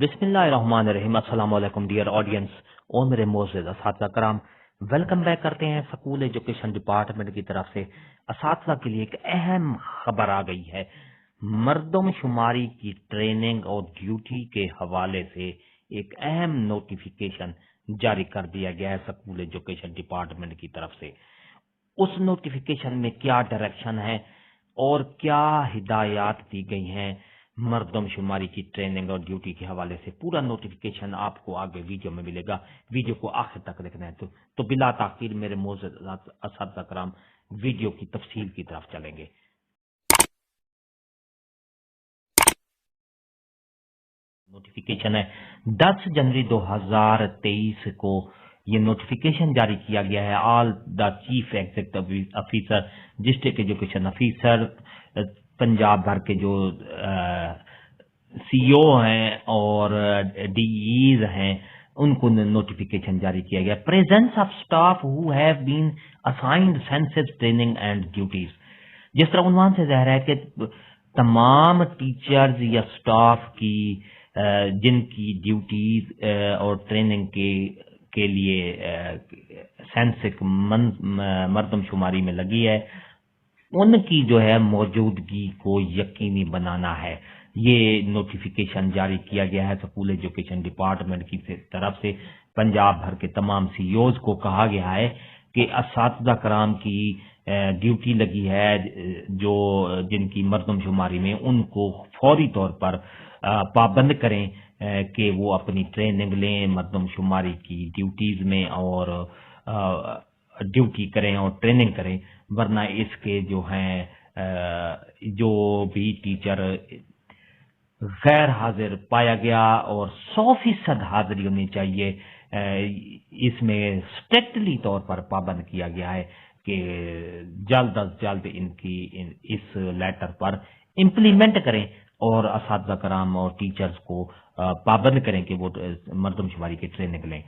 बिस्मिल्लाहिर्रहमानिर्रहीम। अस्सलाम वालेकुम डियर ऑडियंस और मेरे मोअज़्ज़ज़ असातिज़ा कराम, वेलकम बैक करते हैं। स्कूल एजुकेशन डिपार्टमेंट की तरफ से असातिज़ा के लिए एक अहम खबर आ गई है। मर्दमशुमारी की ट्रेनिंग और ड्यूटी के हवाले से एक अहम नोटिफिकेशन जारी कर दिया गया है स्कूल एजुकेशन डिपार्टमेंट की तरफ से। उस नोटिफिकेशन में क्या डायरेक्शन है और क्या हिदायत दी गई हैं मर्दमशुमारी की ट्रेनिंग और ड्यूटी के हवाले से, पूरा नोटिफिकेशन आपको आगे वीडियो में मिलेगा। वीडियो को आखिर तक देखना है तो बिला ताखीर मेरे मोअज़्ज़ज़ असातिज़ा कराम वीडियो की तफसील की तरफ चलेंगे। नोटिफिकेशन है 10 जनवरी 2023 को ये नोटिफिकेशन जारी किया गया है। All the chief executive officer, district education officer, Punjab भर के जो सीईओ हैं और डीईज हैं, उनको नोटिफिकेशन जारी किया गया। Presence of staff who have been assigned sensitive training and duties. जिस तरह उन्वान से ज़ाहिर है कि तमाम टीचर्स या स्टाफ की जिनकी ड्यूटीज और ट्रेनिंग के लिए सेंसिक मर्दमशुमारी में लगी है, उनकी जो है मौजूदगी को यकीनी बनाना है। ये नोटिफिकेशन जारी किया गया है स्कूल एजुकेशन डिपार्टमेंट की तरफ से। पंजाब भर के तमाम सीईओज को कहा गया है कि असातिज़ा कराम की ड्यूटी लगी है जो जिनकी मर्दमशुमारी में, उनको फौरी तौर पर पाबंद करें कि वो अपनी ट्रेनिंग लें मर्दमशुमारी की ड्यूटीज में और ड्यूटी करें और ट्रेनिंग करें, वरना इसके जो हैं जो भी टीचर गैर हाजिर पाया गया और 100% हाजिरी होनी चाहिए, इसमें स्ट्रिक्टली तौर पर पाबंद किया गया है कि जल्द अज जल्द इस लेटर पर इम्प्लीमेंट करें और असातिज़ा कराम और टीचर्स को पाबंद करें कि वो मर्दमशुमारी की ट्रेनिंग लें।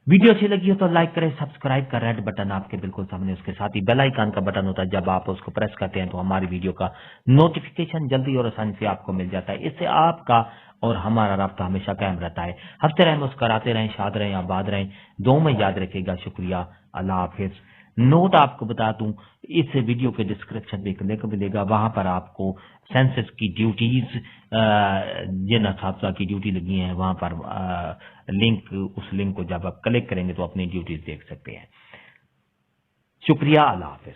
वीडियो अच्छी लगी हो तो लाइक करें, सब्सक्राइब का रेड बटन आपके बिल्कुल सामने, उसके साथ ही बेल आइकन का बटन होता है। जब आप उसको प्रेस करते हैं तो हमारी वीडियो का नोटिफिकेशन जल्दी और आसानी से आपको मिल जाता है। इससे आपका और हमारा राब्ता हमेशा कायम रहता है। हंसते रहें, मुस्कराते रहें, शाद रहें, आबाद रहें, दो में याद रखिएगा। शुक्रिया, अल्लाह हाफिज। नोट आपको बता दूं, इस वीडियो के डिस्क्रिप्शन में एक लिंक मिलेगा, वहां पर आपको सेंसस की ड्यूटीज जिन असातिज़ा की ड्यूटी लगी हैं वहां पर लिंक, उस लिंक को जब आप क्लिक करेंगे तो अपनी ड्यूटीज देख सकते हैं। शुक्रिया, अल्लाह हाफिज।